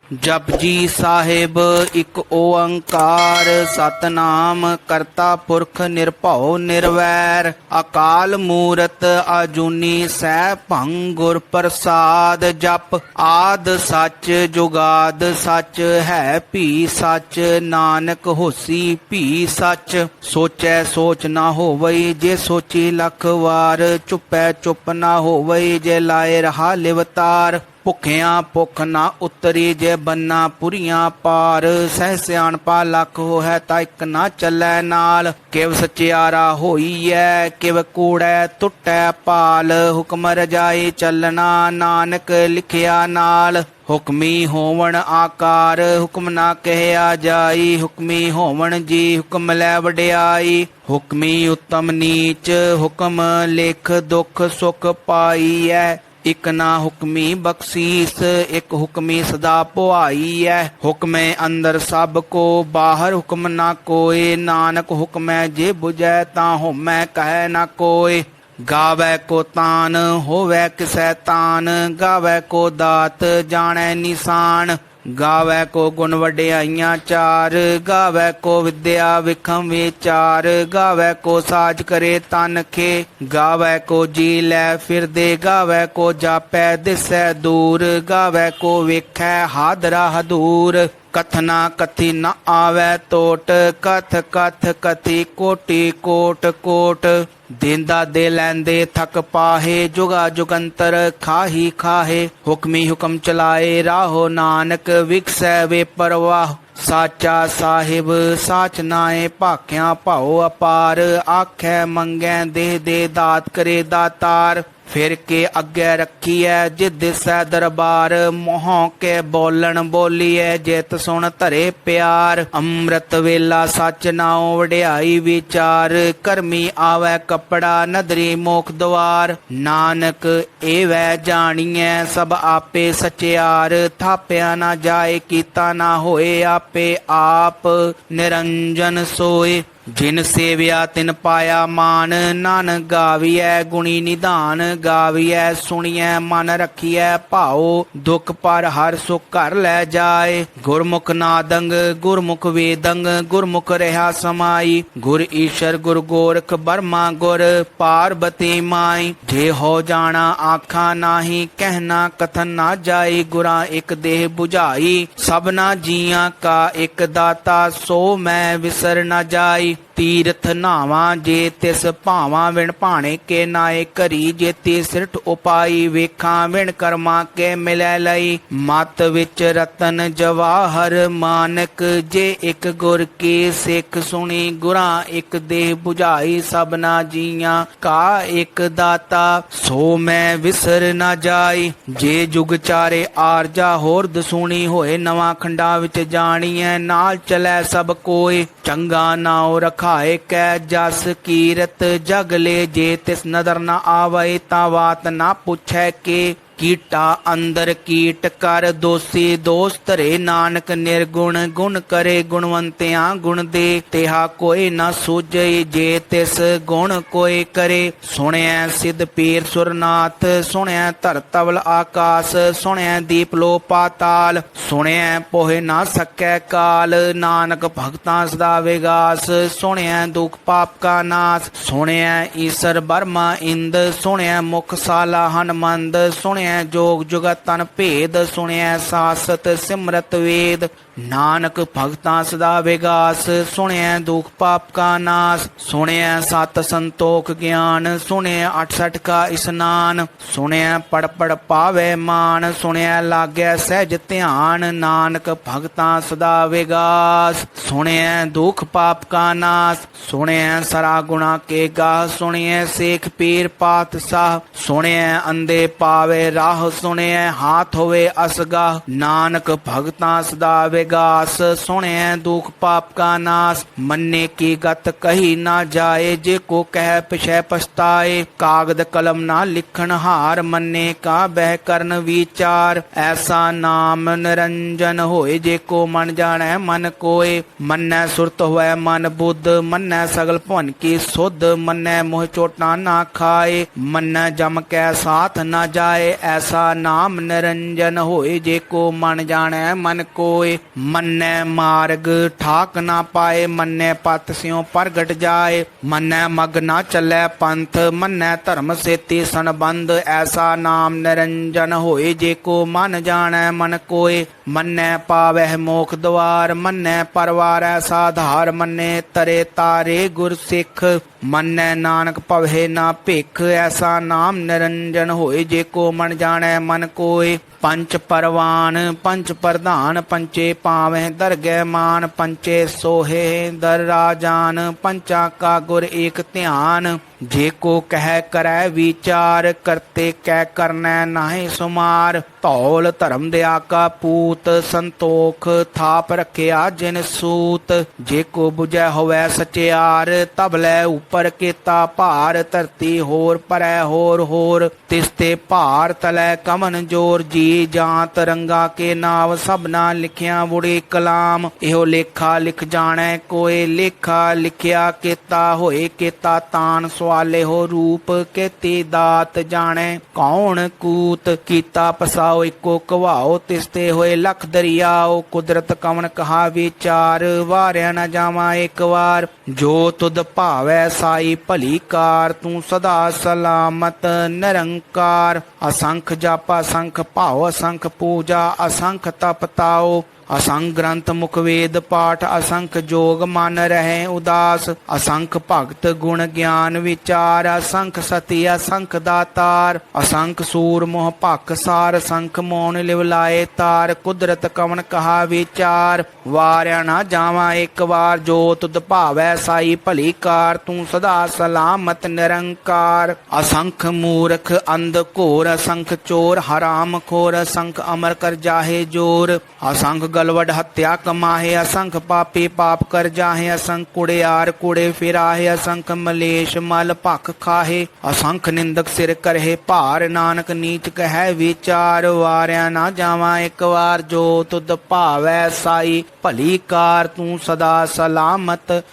जपजी साहिब एक ओंकार सतनाम करता पुरख निरभਉ निर्वैर अकाल मूरत आजूनी सैभं गुर प्रसाद जप आद सच जुगाद सच है भी सच नानक होसी भी सच सोचै सोच ना होवई जे सोची लख वार चुपै चुप ना होवई जे लाए रहा लिवतार ਭੁੱਖਿਆਂ ਭੁੱਖ ਨਾ ਉਤਰੀ ਜੇ ਬੰਨਾ ਪੁਰੀਆਂ ਪਾਰ ਸਹਿ ਸਿਆਣਪਾ ਲੱਖ ਹੋਇ ਤਾਂ ਇੱਕ ਨਾ ਚੱਲੈ ਨਾਲ ਕਿਵ ਸਚਿਆਰਾ ਹੋਈਐ ਕਿਵ ਕੂੜੈ ਟੁੱਟੈ ਪਾਲ ਹੁਕਮ ਰਜਾਈ ਚੱਲਣਾ ਨਾਨਕ ਲਿਖਿਆ ਨਾਲ ਹੁਕਮੀ ਹੋਵਣ ਆਕਾਰ ਹੁਕਮ ਨਾ ਕਹਿਆ ਜਾਈ ਹੁਕਮੀ ਹੋਵਣ ਜੀ ਹੁਕਮ ਲੈ ਵਡਿਆਈ ਹੁਕਮੀ ਉਤਮ ਨੀਚ ਹੁਕਮ ਲਿਖ ਦੁਖ ਸੁਖ ਪਾਈਐ ਇਕ ਨਾ ਹੁਕਮੀ ਬਖਸ਼ੀਸ ਇਕ ਹੁਕਮੀ ਸਦਾ ਪੁਆਈ ਹੈ ਹੁਕਮੇ ਅੰਦਰ ਸਭ ਕੋ ਬਾਹਰ ਹੁਕਮ ਨਾ ਕੋਏ ਨਾਨਕ ਹੁਕਮੈ ਜੇ ਬੁਝੈ ਤਾਂ ਹੋਮੈ ਕਹਿ ਨਾ ਕੋਏ ਗਾਵੈ ਕੋ ਤਾਨ ਹੋਵੈ ਕਿਸੈ ਤਾਨ ਗਾਵੈ ਕੋ ਦਾਤ ਜਾਣੈ ਨਿਸ਼ਾਨ ਗਾਵੈ ਕੋ ਗੁਣ ਵਡਿਆਈਆਂ ਚਾਰ ਗਾਵੈ ਕੋ ਵਿਦਿਆ ਵਿਖਮ ਵਿਚਾਰ ਗਾਵੈ ਕੋ ਸਾਜ ਕਰੇ ਤਨ ਖੇ ਗਾਵੈ ਕੋ ਜੀ ਲੈ ਫਿਰਦੇ ਗਾਵੈ ਕੋ ਜਾਪੈ ਦਿਸੈ ਦੂਰ ਗਾਵੈ ਕੋ ਵੇਖੈ ਹਾਦਰਾ ਹਦੂਰ ਕਥਨਾ ਕਥੀ ਨ ਆਵੈ ਟੋਟ ਕਥ ਕਥ ਕਥੀ ਕੋਟੀ ਕੋਟ ਕੋਟ ਦੇਂਦਾ ਦੇ ਲੈਂਦੇ ਥਕ ਪਾਹੇ ਜੁਗਾ ਜੁਗੰਤਰ ਖਾਹੀ ਖਾਹੇ ਹੁਕਮੀ ਹੁਕਮ ਚਲਾਏ ਰਾਹੋ ਨਾਨਕ ਵਿਕਸੈ ਵੇ ਪਰਵਾਹ ਸਾਚਾ ਸਾਹਿਬ ਸਾਚ ਨਾਏ ਭਾਖਿਆ ਭਾਉ ਅਪਾਰ ਆਖੈ ਮੰਗੈ ਦੇਹ ਦੇ ਦਾਤ ਕਰੇ ਦਾਤਾਰ ਫਿਰ ਕੇ ਅੱਗੇ ਰੱਖੀਐ ਜਿ ਦਿਸੈ ਦਰਬਾਰ ਮੋਹ ਕੇ ਬੋਲਣ ਬੋਲੀਐ ਜਿਤ ਸੁਣ ਧਰੇ ਪਿਆਰ ਅੰਮ੍ਰਿਤ ਵੇਲਾ ਸੱਚ ਨਾਉ ਵਡਿਆਈ ਵਿਚਾਰ ਕਰਮੀ ਆਵੈ ਕੱਪੜਾ ਨਦਰੀ ਮੋਖ ਦਵਾਰ ਨਾਨਕ ਏਵੈ ਜਾਣੀਐ ਸਭ ਆਪੇ ਸਚਿਆਰ ਥਾਪਿਆ ਨਾ ਜਾਏ ਕੀਤਾ ਨਾ ਹੋਏ ਆਪੇ ਆਪ ਨਿਰੰਜਨ ਸੋਏ ਜਿਨ ਸੇਵਿਆ ਤਿਨ ਪਾਇਆ ਮਾਨ ਨਾਨਕ ਗਾਵੀਐ ਗੁਣੀ ਨਿਧਾਨ ਗਾਵੀਐ ਸੁਣੀਐ ਮਨ ਰੱਖੀਐ ਭਾਉ ਦੁਖ ਪਰ ਹਰ ਸੁਖ ਘਰ ਲੈ ਜਾਏ ਗੁਰਮੁਖ ਨਾਦੰਗ ਗੁਰਮੁਖ ਵੇਦੰਗ ਗੁਰਮੁਖ ਰਹਾ ਸਮਾਈ ਗੁਰ ਈਸ਼ਰ ਗੁਰ ਗੋਰਖ ਬਰਮਾ ਗੁਰ ਪਾਰਬਤੀ ਮਾਈ ਜੇ ਹੋ ਜਾਣਾ ਆਖਾਂ ਨਾਹੀ ਕਹਿਣਾ ਕਥਨ ਨਾ ਜਾਈ ਗੁਰਾਂ ਇੱਕ ਦੇਹ 부ਝਾਈ ਸਭਨਾ ਜੀਆਂ ਕਾ ਇੱਕ ਦਾਤਾ ਸੋ ਮੈਂ ਵਿਸਰ ਨਾ ਜਾਈ ਤੀਰਥ ਨਾਵਾਂ ਜੇ ਤਿਸ ਭਾਵਾਂ ਵਿਣ ਭਾਣੇ ਕੇ ਨਾਏ ਘਰੀ ਜੇਤੀ ਸਿਰਠ ਉਪਾਈ ਵੇਖਾਂ ਵਿਣ ਕਰਮਾਂ ਕੇ ਮਿਲੈ ਲਈ ਮਤ ਵਿੱਚ ਰਤਨ ਜਵਾਹਰ ਮਾਨਕ ਜੇ ਇੱਕ ਗੁਰ ਕੀ ਸਿੱਖ ਸੁਣੀ ਗੁਰਾਂ ਇੱਕ ਦੇਹ 부ਝਾਈ ਸਭਨਾ ਜੀਆਂ ਕਾ ਇੱਕ ਦਾਤਾ ਸੋ ਮੈਂ ਵਿਸਰ ਨਾ ਜਾਈ ਜੇ ਜੁਗ ਚਾਰੇ ਆਰਜਾ ਹੋਰ ਦਸੂਣੀ ਹੋਏ ਨਵਾਂ ਖੰਡਾਂ ਵਿੱਚ ਜਾਣੀਐ ਨਾਲ ਚਲੈ ਸਭ ਕੋਏ ਚੰਗਾ ਨਾਉ ਰਖਾਏ ਕੈ ਜਸ ਕੀਰਤ ਜਗ ਲੈ ਜੇ ਤਿਸ ਨਦਰ ਨਾ ਆਵੈ ਤਾਂ ਬਾਤ ਨਾ ਪੁੱਛੈ ਕੇ ਕੀਟਾ ਅੰਦਰ ਕੀਟ ਕਰ ਦੋਸੀ ਦੋਸ ਧਰੇ ਨਾਨਕ ਨਿਰਗੁਣ ਗੁਣ ਕਰੇ ਗੁਣਵੰਤਿਆਂ ਗੁਣ ਦੇ ਤਿਹਾ ਕੋਈ ਨਾ ਸੂਝੇ ਜੇ ਤਿਸ ਗੁਣ ਕੋਈ ਕਰੇ ਸੁਣਿਆ ਸਿਧ ਪੀਰ ਸੁਰਨਾਥ ਸੁਣਿਆ ਧਰ ਤਵਲ ਆਕਾਸ ਸੁਣਿਆ ਦੀਪ ਲੋ ਪਾਤਾਲ ਸੁਣਿਆ ਪੋਹੇ ਨਾ ਸਕੈ ਕਾਲ ਨਾਨਕ ਭਗਤਾਂ ਸਦਾ ਵਿਗਾਸ ਸੁਣਿਆ ਦੁਖ ਪਾਪ ਕਾ ਨਾਸ ਸੁਣਿਆ ਈਸ਼ਰ ਬਰਮਾ ਇੰਦ ਸੁਣਿਆ ਮੁਖ ਸਾਲਾ ਹਨਮੰਦ ਸੁਣਿਆ ਜੋਗ ਜੁਗਤ ਤਨ ਭੇਦ ਸੁਣਿਆ ਸਾਸਤ ਸਿਮਰਤ ਵੇਦ ਨਾਨਕ ਭਗਤਾਂ ਸਦਾ ਵਿਗਾਸ ਸੁਣਿਆ ਦੁਖ ਪਾਪ ਕਾ ਨਾਸ ਸੁਣਿਆ ਸਤ ਸੰਤੋਖ ਗਿਆਨ ਸੁਣਿਆ 68 ਕਾ ਇਸਨਾਨ ਸੁਣਿਆ ਪੜ ਪੜ ਪਾਵੇ ਮਾਨ ਸੁਣਿਆ ਲਾਗੈ ਸਹਿਜ ਧਿਆਨ ਨਾਨਕ ਭਗਤਾਂ ਸਦਾ ਵਿਗਾਸ ਸੁਣਿਆ ਦੁਖ ਪਾਪ ਕਾ ਨਾਸ ਸੁਣਿਆ ਸਰਾ ਗੁਣਾ ਕੇ ਗਾਹ ਸੁਣਿਆ ਸੇਖ ਪੀਰ ਪਾਤਸ਼ਾਹ ਸੁਣਿਆ ਅੰਦੇ ਪਾਵੇ ਰਾਹ ਸੁਣਿਆ ਹਾਥ ਹੋਵੇ ਅਸਗਾ ਨਾਨਕ ਭਗਤਾਂ ਸਦਾ ਵਿਗਾਸ ਸੁਣਿਆ ਦੁਖ ਪਾਪ ਕਾ ਨਾਸ ਮੰਨੇ ਕੀ ਗਤ ਕਹੀ ਨਾ ਜਾਏ ਜੇ ਕੋ ਕਹਿ ਪਿਛੈ ਪਛਤਾਏ ਕਾਗਦ ਕਲਮ ਨਾ ਲਿਖਣ ਹਾਰ ਮੰਨੇ ਕਾ ਬਹਿ ਕਰਨ ਵਿਚਾਰ ਐਸਾ ਨਾਮ ਨਿਰੰਜਨ ਹੋਏ ਜੇ ਕੋ ਮਨ ਜਾਣੈ ਮਨ ਕੋਏ ਮੰਨੈ ਸੁਰਤ ਹੋਇ ਮਨ ਬੁੱਧ ਮੰਨੈ ਸਗਲ ਭਵਨ ਕੀ ਸੁਧ ਮੰਨੈ ਮੋਹ ਚੋਟਾਂ ਨਾ ਖਾਏ ਮੰਨੈ ਜਮ ਕੈ ਸਾਥ ਨਾ ਜਾਏ ਐਸਾ ਨਾਮ ਨਿਰੰਜਨ ਹੋਏ। ਜੇ ਕੋ ਮਨ ਜਾਣੈ ਮਨ ਕੋਏ, ਮੰਨੈ ਮਾਰਗ ਠਾਕ ਨਾ ਪਾਏ। ਮੰਨੈ ਪਤ ਸਿਉ ਪ੍ਰਗਟ ਜਾਏ, ਮੰਨੈ ਮਗ ਨਾ ਚੱਲੈ ਪੰਥ। ਮੰਨੈ ਧਰਮ ਸੇਤੀ ਸੰਬੰਧ, ਐਸਾ ਨਾਮ ਨਿਰੰਜਨ ਹੋਏ। ਜੇ ਕੋ ਮਨ ਜਾਣੈ ਮਨ ਕੋਏ, ਮੰਨੈ ਪਾਵਹਿ ਮੋਖ ਦੁਆਰ। ਮੰਨੈ ਪਰਵਾਰੈ ਸਾਧਾਰ, ਮੰਨੇ ਤਰੇ ਤਾਰੇ ਗੁਰ ਸਿੱਖ। ਮੰਨੈ ਨਾਨਕ ਭਵਹਿ ਨਾ ਭਿਖ, ਐਸਾ ਨਾਮ ਨਿਰੰਜਨ ਹੋਏ। ਜੇ ਕੋ ਮਨ ਜਾਣੈ ਮਨ ਕੋਏ, ਪੰਚ ਪਰਵਾਨ ਪੰਚ ਪ੍ਰਧਾਨ। ਪੰਚੇ ਪਾਵਹਿ ਦਰਗਹਿ ਮਾਨ, ਪੰਚੇ ਸੋਹੇ ਦਰ ਰਾਜਾਨ। ਪੰਚਾਂ ਕਾ ਗੁਰ ਏਕ ਧਿਆਨ, ਜੇ ਕੋ ਕਹਿ ਕਰੈ ਵਿਚਾਰ। ਕਰਤੇ ਕੈ ਕਰਨੈ ਨਾਹਿ ਸੁਮਾਰ, ਧੌਲ ਧਰਮ ਦਿਆ ਕਾ ਪੂਤ। ਸੰਤੋਖ ਥਾਪ ਰਖਿਆ ਜਿਨ ਸੂਤ, ਜੇ ਕੋ ਬੁਝੈ ਹੋਵੈ ਸਚਿਆਰ। ਤਬ ਲੈ ਉਪਰ ਕੀਤਾ ਭਾਰ, ਧਰਤੀ ਹੋਰ ਪਰੈ ਹੋਰ ਹੋਰ। ਤਿਸ ਤੇ ਭਾਰ ਤਲੈ ਕਮਨ ਜੋਰ। ਜੀ ਜਾਂਤ ਰੰਗਾ ਕੇ ਨਾਵ, ਸਭਨਾ ਲਿਖਿਆ ਬੁੜੇ ਕਲਾਮ। ਇਹੋ ਲੇਖਾ ਲਿਖ ਜਾਣੈ ਕੋਏ, ਲੇਖਾ ਲਿਖਿਆ ਕੀਤਾ ਹੋਏ। ਕੀਤਾ ਤਾਨ ਸਵਾਲੇ ਹੋ ਰੂਪ, ਕੀਤੀ ਦਾਤ ਜਾਣੈ ਕੌਣ ਕੂਤ। ਕੀਤਾ ਪਸਾਓ ਇੱਕੋ ਕਵਾਓ, ਤਿਸ ਤੇ ਹੋਏ ਲਖ ਦਰਿਆਓ। ਕੁਦਰਤ ਕਵਣ ਕਹਾ ਵਿਚਾਰ, ਵਾਰਿਆ ਨਾ ਜਾਵਾਂ ਇੱਕ ਵਾਰ। ਜੋ ਤੁਧ ਭਾਵੈ ਸਾਈ ਭਲੀ ਕਾਰ, ਤੂੰ ਸਦਾ ਸਲਾਮਤ ਨਿਰੰਕਾਰ। ਅਸੰਖ ਜਪ ਅਸੰਖ ਭਾਉ, ਅਸੰਖ ਪੂਜਾ ਅਸੰਖ ਤਪ ਤਾਓ। ਅਸੰਖ ਗ੍ਰੰਥ ਮੁਖ ਵੇਦ ਪਾਠ, ਅਸੰਖ ਜੋਗ ਮਨ ਰਹਿ ਉਦਾਸ। ਅਸੰਖ ਭਗਤ ਗੁਣ ਗਿਆਨ ਵਿਚਾਰ, ਅਸੰਖ ਸਤੀ ਅਸੰਖ ਦਾਤਾਰ। ਅਸੰਖ ਸੂਰ ਮੋਹ ਭਖ ਸਾਰ, ਅਸੰਖ ਮੋਨ ਲਿਵ ਲਾਏ ਤਾਰ। ਕੁਦਰਤ ਕਵਣ ਕਹਾ ਵਿਚਾਰ, ਵਾਰਿਆ ਨਾ ਜਾਵਾਂ ਇੱਕ ਵਾਰ। ਜੋ ਤੁਧ ਭਾਵੈ ਸਾਈ ਭਲੀ ਕਾਰ, ਤੂੰ ਸਦਾ ਸਲਾਮਤ ਨਿਰੰਕਾਰ। ਅਸੰਖ ਮੂਰਖ ਅੰਧ ਘੋਰ, ਅਸੰਖ ਚੋਰ ਹਰਾਮ ਖੋਰ। ਅਸੰਖ ਅਮਰ ਕਰ ਜਾਹੇ ਜੋਰ, ਅਸੰਖ ਗਲਵਡ ਹੱਤਿਆ ਕਮਾਹੇ। ਅਸੰਖ ਪਾਪੀ ਪਾਪ ਕਰ ਜਾਹੇ, ਅਸੰਖ ਕੁੜਿਆਰ ਕੁੜੇ ਫਿਰਾਹੇ। ਅਸੰਖ ਮਲੇਸ਼ ਮਲ ਭਖ ਖਾਹੇ, ਅਸੰਖ ਨਿੰਦਕ ਸਿਰ ਕਰਹਿ ਭਾਰ। ਨਾਨਕ ਨੀਚ ਕਹਿ ਵਿਚਾਰ, ਵਾਰਿਆ ਨਾ ਜਾਵਾਂ ਇੱਕ ਵਾਰ। ਜੋ ਤੁਧ ਭਾਵੈ ਸਾਈ ਭਲੀ ਕਾਰ, ਤੂੰ ਸਦਾ ਸਲਾਮਤ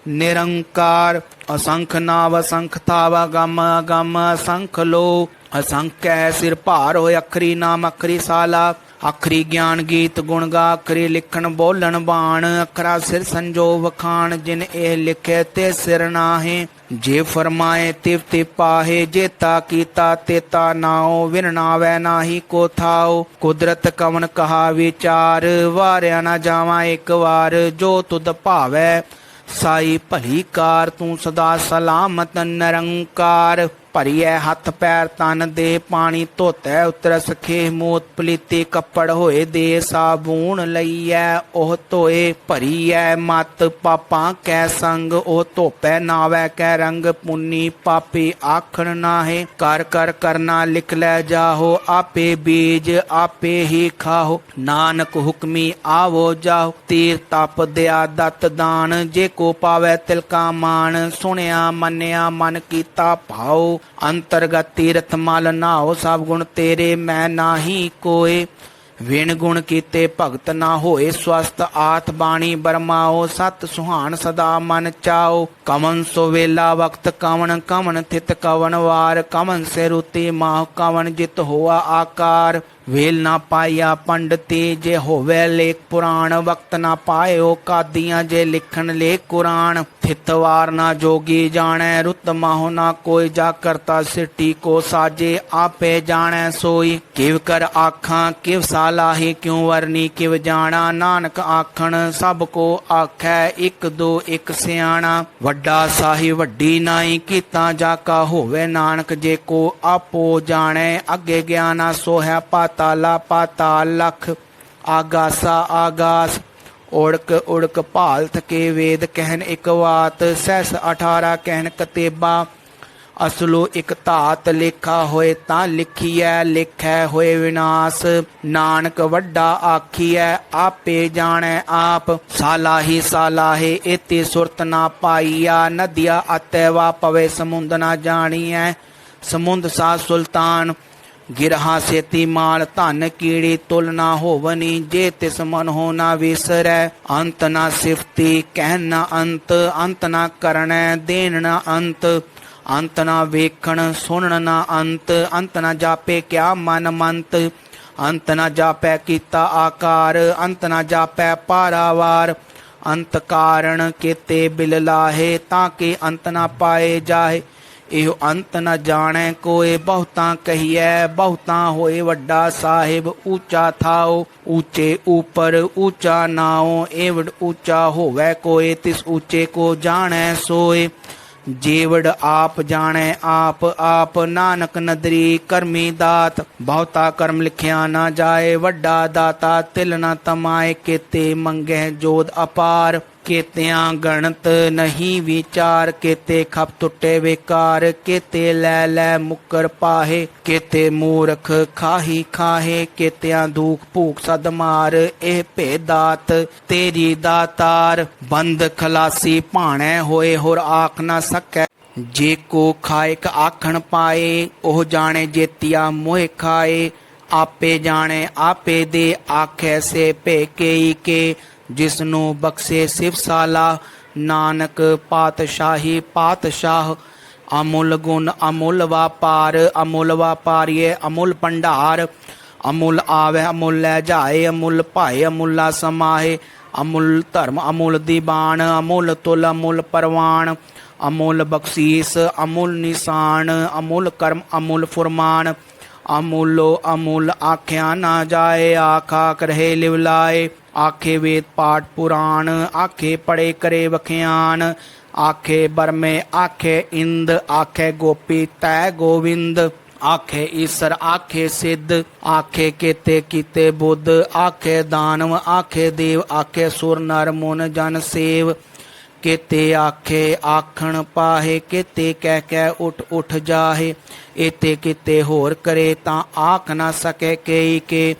ਨਿਰੰਕਾਰ। ਅਸੰਖ ਨਾਵ ਅਸੰਖ ਥਾਵਾ ਗਮ ਅਗਮ, ਅਸੰਖ ਲੋ ਅਸੰਖ ਕੈ ਸਿਰ ਭਾਰ ਹੋਏ। ਅਖਰੀ ਨਾਮ ਅਖਰੀ ਸਾਲਾ, ਅਖਰੀ ਗਿਆਨ ਗੀਤ ਗੁਣ ਗਾ। ਅਖਰੀ ਲਿਖਣ ਬੋਲਣ ਬਾਣ, ਅਖਰਾ ਸਿਰ ਸੰਜੋ ਵਖਾਣ। ਜਿਨ ਇਹ ਲਿਖੇ ਤੇ ਸਿਰ ਨਾਹੇ, ਜੇ ਫਰਮਾਏ ਤਿਵ ਤੇ ਪਾਹੇ। ਜੇਤਾ ਕੀਤਾ ਤੇਤਾ ਨਾਉ, ਵਿਨ ਨਾਵੈ ਨਾਹੀ ਕੋ ਥਾਉ। ਕੁਦਰਤ ਕਵਣ ਕਹਾ ਵਿਚਾਰ, ਵਾਰਿਆ ਨਾ ਜਾਵਾਂ ਇੱਕ ਵਾਰ। ਜੋ ਤੁਧ ਭਾਵੈ ਸਾਈ ਭਲੀ ਕਾਰ, ਤੂੰ ਸਦਾ ਸਲਾਮਤ ਨਿਰੰਕਾਰ। ਭਰੀਐ ਹੱਥ ਪੈਰ ਤਨ ਦੇ, ਪਾਣੀ ਧੋਤੈ ਉਤਰਸ ਖੇਹ। ਮੋਤ ਪਲੀਤੇ ਕੱਪੜ ਹੋਏ ਦੇ, ਸਾਬੂਨ ਲਈਐ ਉਹ ਧੋਏ। ਭਰੀਐ ਮਤ ਪਾਪਾਂ ਕੈ ਸੰਗ, ਉਹ ਧੋਪੈ ਨਾਵੈ ਕੈ ਰੰਗ। ਪੁੰਨੀ ਪਾਪੀ ਆਖਣ ਨਾਹੇ, ਕਰ ਕਰ ਕਰਨਾ ਲਿਖ ਲੈ ਜਾਹੋ। ਆਪੇ ਬੀਜ ਆਪੇ ਹੀ ਖਾਹੋ, ਨਾਨਕ ਹੁਕਮੀ ਆਵੋ ਜਾਹੋ। ਤੀਰ ਤਪ ਦਿਆ ਦਤ ਦਾਨ, ਜੇ ਕੋ ਪਾਵੈ ਤਿਲਕਾ ਮਾਨ। ਸੁਣਿਆ ਮੰਨਿਆ ਮਨ ਕੀਤਾ ਭਾਉ, ਅੰਤਰਗਤ ਤੀਰਥ ਮਲ ਨਾਓ। ਸਭ ਗੁਣ ਤੇਰੇ ਮੈਂ ਨਾਹੀ ਕੋਏ, ਵਿਣ ਗੁਣ ਕੀਤੇ ਭਗਤ ਨਾ ਹੋਏ। ਸਵਸਤ ਆਤ ਬਾਣੀ ਬਰਮਾਓ, ਸਤ ਸੁਹਾਣ ਸਦਾ ਮਨ ਚਾਓ। ਕਮਨ ਸੋ ਵੇਲਾ ਵਕਤ ਕਵਣ, ਕਵਣ ਥਿਤ ਕਵਣ ਵਾਰ। ਕਵਣ ਸੇ ਰੁਤੀ ਮਾਹ, ਕਵਣ ਜਿਤ ਹੋਆ ਆਕਾਰ। ਵੇਲ ਨਾ ਪਾਇਆ ਪੰਡਤੀ, ਜੇ ਹੋਵੇ ਲੇਖ ਪੁਰਾਣ। ਵਕਤ ਨਾ ਪਾਇਓ ਕਾਦੀਆਂ, ਜੇ ਲਿਖਣ ਲੇਖ ਕੁਰਾਨ। ਥਿਤਵਾਰ ਨਾ ਜੋਗੀ ਜਾਣੈ, ਰੁੱਤ ਮਾਹੁ ਨਾ ਕੋਈ। ਜਾ ਕਰਤਾ ਸਿੱਟੀ ਕੋ ਸਾਜੇ, ਆਪੇ ਜਾਣੈ ਸੋਈ। ਕਿਵ ਕਰ ਆਖਾਂ ਕਿਵ ਸਾਲਾਹੀ, ਕਿਉ ਵਰਨੀ ਕਿਵ ਜਾਣਾ। ਨਾਨਕ ਆਖਣ ਸਭ ਕੋ ਆਖੈ, ਇੱਕ ਦੋ ਇੱਕ ਸਿਆਣਾ। ਵੱਡਾ ਸਾਹੀ ਵੱਡੀ ਨਾਈ, ਕੀਤਾ ਜਾ ਕਾ ਹੋਵੇ ਨਾਨਕ। ਜੇ ਕੋ ਆਪੋ ਜਾਣੈ, ਅੱਗੇ ਗਿਆਨਾ ਸੋਹਿਆ ਪਾਤਾਲਾ ਪਾਤਾਲ ਲਖ। ਆਗਾਸਾ ਆਗਾਸ, ਉੜਕ ਉੜਕ ਭਾਲਤ ਕੇ ਵੇਦ ਕਹਿਨ ਇੱਕ ਵਾਤ। ਸਹਿਸ 18 ਕਹਿਨ ਕਤੇਬਾ, ਅਸਲੋ ਇੱਕ ਧਾਤ। ਲੇਖਾ ਹੋਏ ਤਾਂ ਲਿਖੀਐ, ਲਿਖੈ ਹੋਏ ਵਿਨਾਸ਼। ਨਾਨਕ ਵੱਡਾ ਆਖੀਐ, ਆਪੇ ਜਾਣੈ ਆਪ। ਸਾਲਾਹੀ ਸਾਲਾਹੇ, ਇਤੇ ਸੁਰਤ ਨਾ ਪਾਈਆ। ਨਦੀਆ ਅਤੈ ਵਾ ਪਵੇ, ਸਮੁੰਦ ਨਾ ਜਾਣੀਐ। ਸਮੁੰਦ ਸਾ ਸੁਲਤਾਨ, ਗਿਰਹਾ ਸੇਤੀ ਮਾਲ। ਧਨ ਕੀੜੀ ਤੁਲ ਨਾ ਹੋਵਨੀ, ਜੇ ਤਿਸ ਮਨ ਹੋ ਨਾ ਵਿਸਰੈ। ਅੰਤ ਨਾ ਸਿਫਤੀ ਕਹਿਨ ਨਾ ਅੰਤ, ਅੰਤ ਨਾ ਕਰਣੈ ਦੇਣ ਨਾ ਅੰਤ। ਅੰਤ ਨਾ ਵੇਖਣ ਸੁਣਨ ਨਾ ਅੰਤ, ਅੰਤ ਨਾ ਜਾਪੇ ਕਿਆ ਮਨ ਮੰਤ, ਅੰਤ ਨਾ ਜਾਪੈ ਕੀਤਾ ਆਕਾਰ, ਅੰਤ ਨਾ ਜਾਪੈ ਪਾਰਾਵਾਰ, ਅੰਤ ਕਾਰਣ ਕੀਤੇ ਬਿਲ ਲਾਹੇ, ਤਾਂ ਕਿ ਅੰਤ ਨਾ ਪਾਏ ਜਾਹੇ। ਇਹੋ ਅੰਤ ਨ ਜਾਣੈ ਕੋਇ, ਬਹੁਤਾ ਕਹੀਐ ਬਹੁਤਾ ਹੋਏ ਵੱਡਾ ਸਾਹਿਬ। ਊਚਾ ਥਾਓ ਊਚੇ ਊਪਰ ਊਚਾ ਨਾਉ, ਏਵੜ ਊਚਾ ਹੋਵੈ ਕੋਇ, ਤਿਸ ਊਚੇ ਕੋ ਜਾਣੈ ਸੋਇ। ਜੇਵੜ ਆਪ ਜਾਣੈ ਆਪ ਆਪ, ਨਾਨਕ ਨਦਰੀ ਕਰਮੀ ਦਾਤ। ਬਹੁਤਾ ਕਰਮ ਲਿਖਿਆ ਨਾ ਜਾਏ, ਵੱਡਾ ਦਾਤਾ ਤਿਲ ਨਾ ਤਮਾਏ। ਕੀਤੇ ਮੰਗਹਿ ਜੋਦ ਅਪਾਰ, ਕੀਤਿਆਂ ਗਣਤ ਨਹੀਂ ਵਿਚਾਰ। ਕੀਤੇ ਖਪ ਟੁੱਟੇ ਵਿਕਾਰ, ਕੀਤੇ ਲੈ ਲੈ ਮੁਕਰ ਪਾਹੇ। ਕੀਤੇ ਮੂਰਖ ਖਾਹੀ ਖਾਹੇ, ਕੀਤਿਆਂ ਦੁਖ ਭੂਖ ਸਦ ਮਾਰ। ਇਹ ਭੇ ਦਾਤ ਤੇਰੀ ਦਾਤਾਰ, ਬੰਦ ਖਲਾਸੀ ਭਾਣੈ ਹੋਏ, ਹੋਰ ਆਖ ਨਾ ਸਕੈ। ਜੇ ਕੋ ਖਾਇਕ ਆਖਣ ਪਾਏ, ਉਹ ਜਾਣੇ ਜੇਤੀਆ ਮੋਹਿ ਖਾਏ। ਆਪੇ ਜਾਣੇ ਆਪੇ ਦੇ, ਆਖੈ ਸੇ ਭੇ ਕੇਈ ਕੇ। ਜਿਸਨੂੰ ਬਖਸ਼ੇ ਸਿਵ ਸਾਲਾ, ਨਾਨਕ ਪਾਤਸ਼ਾਹੀ ਪਾਤਸ਼ਾਹ। ਅਮੁੱਲ ਗੁਣ ਅਮੁੱਲ ਵਾਪਾਰ, ਅਮੁੱਲ ਵਾਪਾਰੀਏ ਅਮੁੱਲ ਭੰਡਾਰ। ਅਮੁੱਲ ਆਵੈ ਅਮੁੱਲ ਲੈ ਜਾਏ, ਅਮੁੱਲ ਭਾਏ ਅਮੁੱਲਾ ਸਮਾਹੇ। ਅਮੁੱਲ ਧਰਮ ਅਮੁੱਲ ਦੀਵਾਨ, ਅਮੁੱਲ ਤੁਲ ਅਮੁੱਲ ਪਰਵਾਨ। ਅਮੁੱਲ ਬਖਸ਼ੀਸ ਅਮੁੱਲ ਨਿਸ਼ਾਨ, ਅਮੁੱਲ ਕਰਮ ਅਮੁੱਲ ਫੁਰਮਾਨ। ਅਮੁੱਲੋ ਅਮੁੱਲ ਆਖਿਆ ਨਾ ਜਾਏ, ਆਖ ਆਖ ਰਹੇ ਲਿਵ ਲਾਏ। ਆਖੇ ਵੇਦ ਪਾਠ ਪੁਰਾਣ, ਆਖੇ ਪੜੇ ਕਰੇ ਵਖਿਆਨ। ਆਖੇ ਬਰਮੇ ਆਖੇ ਇੰਦ, ਆਖੇ ਗੋਪੀ ਤੈ ਗੋਵਿੰਦ। ਆਖੇ ਈਸਰ ਆਖੇ ਸਿੱਧ, ਆਖੇ ਕੀਤੇ ਕੀਤੇ ਬੁੱਧ। ਆਖੇ ਦਾਨਵ ਆਖੇ ਦੇਵ, ਆਖੇ ਸੁਰ ਨਰ ਮੁਨ ਜਨ ਸੇਵ। ਕੀਤੇ ਆਖੇ ਆਖਣ ਪਾਹੇ, ਕੀਤੇ ਕਹਿ ਕਹਿ ਉਠ ਉਠ ਜਾਹੇ। ਏਤੇ ਕੀਤੇ ਹੋਰ ਕਰੇ, ਤਾਂ ਆਖ ਨਾ ਸਕੈ ਕੇਈ ਕੇ।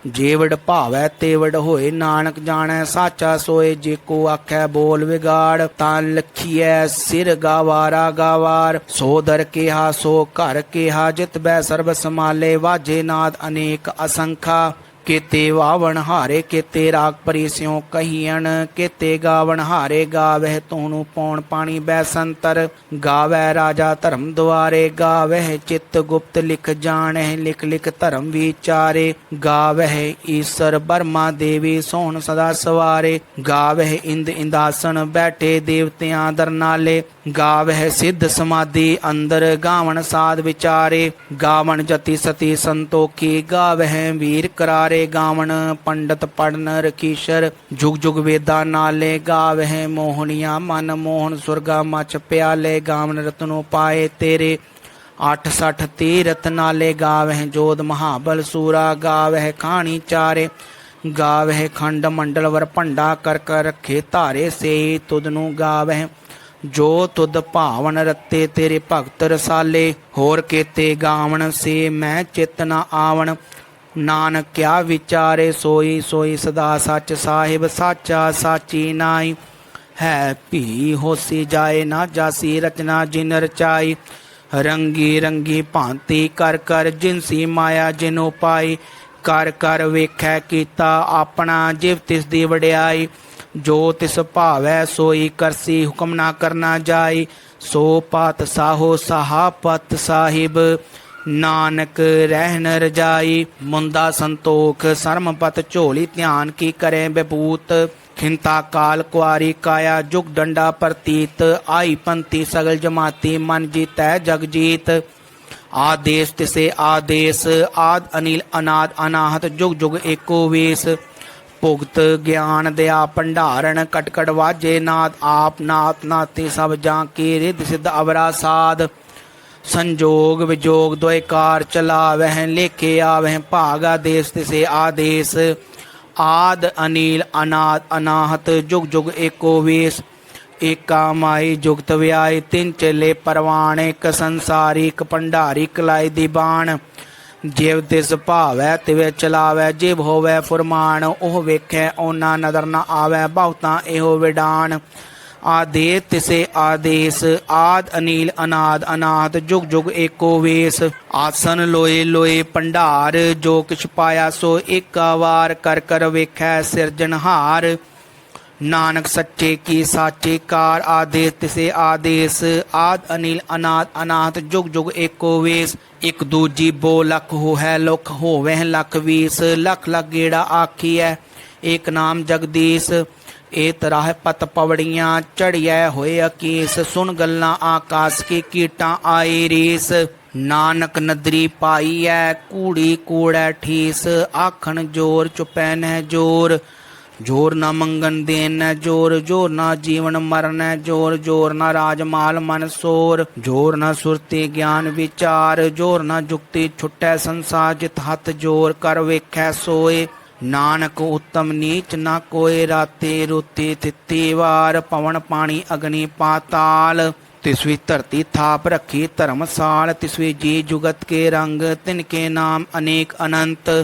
ਜੇਵੜ ਭਾਵੈ ਤੇਵੜ ਹੋਏ, ਨਾਨਕ ਜਾਣੈ ਸਾਚਾ ਸੋਏ। ਜੇ ਕੋ ਆਖੈ ਬੋਲ ਵਿਗਾੜ, ਤਾਂ ਲਖੀਐ ਸਿਰ ਗਾਵਾਰਾ ਗਾਵਾਰ। ਸੋ ਦਰ ਕਿਹਾ ਸੋ ਘਰ ਕਿਹਾ, ਜਿਤ ਬੈ ਸਰਬ ਸਮਾਲੇ। ਵਾਜੇ ਨਾਦ ਅਨੇਕ ਅਸੰਖਾ, ਕੀਤੇ ਵਾਵਣ ਹਾਰੇ। ਕੀਤੇ ਰਾਗ ਪਰੀ ਸਿਉ ਕਹੀਅਣ, ਕੀਤੇ ਗਾਵਣ ਹਾਰੇ। ਗਾਵਹਿ ਤੋਣੂ ਪੌਣ ਪਾਣੀ ਬੈਸੰਤਰ, ਗਾਵੈ ਰਾਜਾ ਧਰਮ ਦੁਆਰੇ। ਗਾਵਹਿ ਚਿਤ ਗੁਪਤ ਲਿਖ ਜਾਣਹਿ, ਲਿਖ ਲਿਖ ਧਰਮ ਵਿਚਾਰੇ। ਗਾਵਹਿ ਈਸਰ ਬਰਮਾ ਦੇਵੀ, ਸੋਹਣ ਸਦਾ ਸਵਾਰੇ। ਗਾਵਹਿ ਇੰਦ ਇੰਦਾਸਨ ਬੈਠੇ, ਦੇਵਤਿਆਂ ਦਰਨਾਲੇ। ਗਾਵਹਿ ਸਿੱਧ ਸਮਾਧੀ ਅੰਦਰ, ਗਾਵਣ ਸਾਧ ਵਿਚਾਰੇ। ਗਾਵਣ ਜਤੀ ਸਤੀ ਸੰਤੋਖੀ, ਗਾਵਹਿ ਵੀਰ ਕਰਾਰੇ। ਗਾਵਣ ਪੰਡਤ ਪੜਨ ਰਖੀਸ਼ਰ, ਜੁਗ ਜੁਗ ਵੇਦਾ ਨਾਲੇ। ਗਾਵਹਿ ਮੋਹਣੀਆਂ ਮਨ ਮੋਹਨ, ਸੁਰਗਾ ਮਚ ਪਿਆਲੇ। ਗਾਵਣ ਰਤਨੋ ਪਾਏ ਤੇਰੇ, 68 ਤੀਰਥ ਨਾਲੇ। ਗਾਵਹਿ ਜੋਧ ਮਹਾਬਲ ਸੂਰਾ, ਗਾਵਹਿ ਖਾਣੀ ਚਾਰੇ। ਗਾਵਹਿ ਖੰਡ ਮੰਡਲ ਵਰ ਭੰਡਾ, ਕਰ ਕਰ ਰੱਖੇ ਧਾਰੇ ਸੇ। ਤੁਧ ਨੂੰ ਗਾਵਹਿ ਜੋ ਤੁਧ ਭਾਵਨ, ਰਤੇ ਤੇਰੇ ਭਗਤ ਰਸਾਲੇ। ਹੋਰ ਕੀਤੇ ਗਾਵਣ ਸੇ ਮੈਂ ਚਿਤ ਨਾ ਆਵਣ, ਨਾਨਕ ਕਿਆ ਵਿਚਾਰੇ। ਸੋਈ ਸੋਈ ਸਦਾ ਸੱਚ ਸਾਹਿਬ, ਸਾਚਾ ਸਾਚੀ ਨਾਈ। ਹੈ ਭੀ ਹੋਸੀ ਜਾਏ ਨਾ ਜਾਸੀ, ਰਚਨਾ ਜਿਨ ਰਚਾਈ। ਰੰਗੀ ਰੰਗੀ ਭਾਂਤੀ ਕਰ ਕਰ, ਜਿਨਸੀ ਮਾਇਆ ਜਿਨੋ ਪਾਈ। ਕਰ ਕਰ ਵੇਖੈ ਕੀਤਾ ਆਪਣਾ, ਜਿਵ ਤਿਸ ਦੀ ਵਡਿਆਈ। ਜੋ ਤਿਸ ਭਾਵੈ ਸੋਈ ਕਰਸੀ, ਹੁਕਮ ਨਾ ਕਰਨਾ ਜਾਈ। ਸੋ ਪਾਤ ਸਾਹੋ ਸਾਹਾ ਪਤ ਸਾਹਿਬ, ਨਾਨਕ ਰਹਿਨ ਰਜਾਈ। ਮੁੰਦਾ ਸੰਤੋਖ ਸਰਮ ਪਤ ਝੋਲੀ, ਧਿਆਨ ਕੀ ਕਰੇ ਬਭੂਤ। ਖਿੰਤਾ ਕਾਲ ਕੁਆਰੀ ਕਾਇਆ, ਜੁਗ ਡੰਡਾ ਪ੍ਰਤੀਤ। ਆਈ ਪੰਤੀ ਸਗਲ ਜਮਾਤੀ, ਮਨ ਜੀਤੈ ਜਗ ਜੀਤ। ਆਦੇਸ ਤਿਸੇ ਆਦੇਸ, ਆਦ ਅਨੀਲ ਅਨਾਦ ਅਨਾਹਤ। ਜੁਗ ਜੁਗ ਏਕੋ ਵੇਸ। ਭੁਗਤ ਗਿਆਨ ਦਿਆ ਭੰਡਾਰਨ, ਕਟ ਕਟ ਵਾਜੇ ਨਾਦ। ਆਪ ਨਾਤ ਨਾਤੇ ਸਭ ਜਾਂ ਕੀ, ਰਿਧ ਸਿੱਧ ਅਵਰਾ ਸਾਧ। ਸੰਜੋਗ ਵਿਜੋਗ ਦੋਇ ਕਾਰ ਚਲਾਵਹਿ, ਲੇਖੇ ਆਵਹਿ ਭਾਗ। ਆਦੇਸ ਤਿਸੇ ਆਦੇਸ, ਆਦ ਅਨੀਲ ਅਨਾਦ ਅਨਾਹਤ। ਜੁਗ ਜੁਗ ਏਕੋ ਵੇਸ। ਏਕਾ ਮਾਈ ਜੁਗਤ ਵਿਆਈ, ਤਿੰਨ ਚੇਲੇ ਪਰਵਾਨ। ਇੱਕ ਸੰਸਾਰੀ ਇੱਕ ਭੰਡਾਰੀ, ਕਲਾਈ ਦੀ ਬਾਣ। ਜਿਵ ਤਿਸ ਭਾਵੈ ਤਿਵੇਂ ਚਲਾਵੈ, ਜਿਵ ਹੋਵੈ ਫੁਰਮਾਨ। ਉਹ ਵੇਖੈ ਓਨਾ ਨਦਰ ਨਾ ਆਵੈ, ਬਹੁਤਾ ਇਹੋ ਵਿਡਾਨ। ਆਦੇ ਤਿਸੇ ਆਦੇਸ, ਆਦ ਅਨੀਲ ਅਨਾਦ ਅਨਾਹਤ। ਜੁਗ ਜੁਗ ਏਕੋ ਵੇਸ। ਆਸਨ ਲੋਏ ਲੋਏ ਭੰਡਾਰ, ਜੋ ਕਿਛ ਪਾਇਆ ਸੋ ਏਕਾ ਵਾਰ। ਕਰ ਕਰ ਵੇਖੈ ਸਿਰਜਣਹਾਰ। नानक सच्चे की साचे कार, आदेश तिसे आदेश, आद अनिल अनाथ अनाथ, जुग जुग एको वेश। एक दूजी बो लख हो है लुख, हो वह लख वीस, लख लख गेड़ा आखी है एक नाम जगदीश। ए तराह पत पवड़ियां चढ़िया होए अकीस, सुन गल्लां आकाश की कीटां आए रीस। नानक नदरी पाई है कूड़ी कूड़ै ठीस, आखन जोर चुपै न जोर। जोर न मंगन देन न जोर, जोर न जीवन मरण न जोर, जोर न राजमाल मन सोर। जोर न सुरती ज्ञान विचार, जोर न जुक्ति छुटै संसार, जित हथ जोर कर वेखै सोए। नानक उत्तम नीच न कोय, राते रोते तित्ती वार, पवन पानी अग्नि पाताल। तिसवी धरती थाप रखी धर्मसाल, तिसवी जी जुगत के रंग, तिनके नाम अनेक अनंत।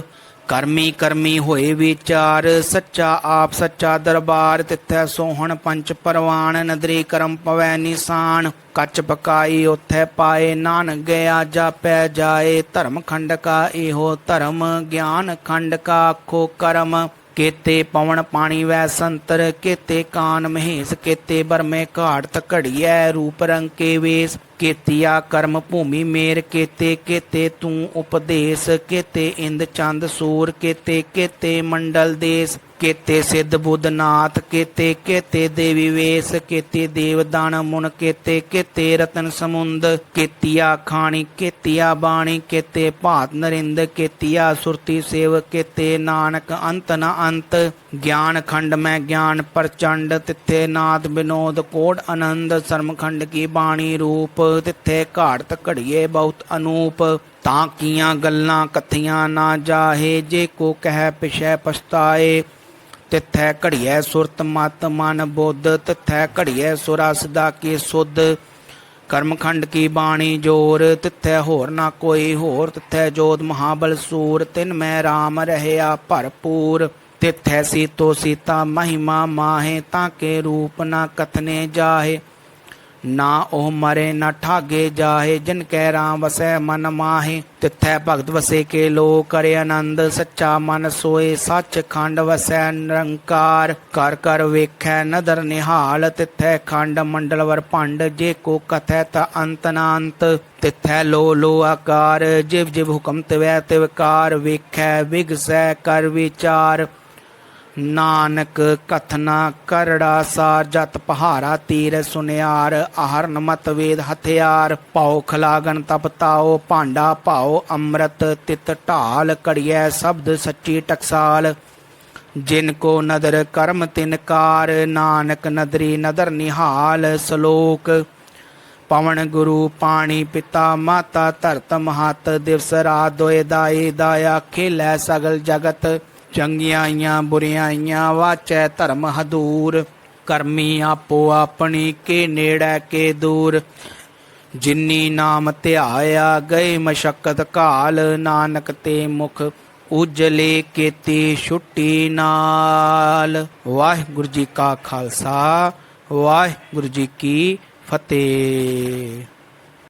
करमी करमी होए विचार, सच्चा आप सच्चा दरबार, तिथै सोहन पंच परवान, नदरी करम पवै निशान। कच पकाई उथै पाए, नानक गया जापै जाए, धर्म खंड का एहो धर्म, ज्ञान खंड का आखो कर्म। केते पवन पानी वै संतर, केते कान महेश, केते बरमे घाट घड़ियै, रूप रंग के वेश। केतिया कर्म भूमि मेर, केते केते तू उपदेश, केते इंद चंद सूर, केते केते मंडल देश। केते सिद्ध बुद्ध नाथ, केते केते देवी वेश, केते देव दान मुन, केते केते रतन समुंद। केतिया खानी केतिया बाणी, केते भात नरिंद, केतिया सुरती सेव, केते नानक अंत न अंत। ज्ञान खंड में ज्ञान प्रचंड, तिथे नाद विनोद कोड आनंद, शर्म खंड की बाणी रूप, तिथे घाट घड़िए बहुत अनूप। तां कियां गल्लां कथियां ना जाहे, जे को कह पिछै पछताए। तिथै घड़िए सुरत मत मन बुद्ध, तिथै घड़िए सुरा सदा की सुध। कर्मखंड की बाणी जोर, तिथै होर ना कोई होर, तिथै जोध महाबल सूर, तिन में राम रहया भरपूर। तिथै सीतो सीता महिमा माहे, ताके रूप ना कथने जाहे। ना ओह मरे न ठागे जाहे, जिनकै राम वसै मन माहे। तिथै भगत वसे के लो करे आनंद, सच्चा मन सोए सच खंड वसै निरंकार। कर कर वेखै नदर निहाल, तिथै खंड मंडल वर भंड, जे को कथै ता अंत न अंत। तिथै लो लो आकार, जिव जिव हुकम तिवै तिवकार, वेखै विगसै कर विचार। नानक कथना करड़ा सार, जत पहारा तीर सुनियार, आहरण मत वेद हथियार। पाओ खलागन तप ताओ, भांडा पाओ अमृत तित ढाल, कड़ियै शब्द सच्ची टकसाल। जिनको नदर कर्म तिनकार, नानक नदरी नदर निहाल। श्लोक पवन गुरु पाणी पिता, माता धरत महत, दिवस रात दोए दाई दाया, खेलै सगल जगत। चंगियाइयां बुरियाइयां वाचै धर्म हदूर, करमी आपो अपनी के नेड़ै के दूर। जिन्नी नाम ध्याया गए मशक्कत घाल, नानक ते मुख उजले केती छुट्टी नाल। वाहिगुरु जी का खालसा, वाहिगुरु जी की फतेह।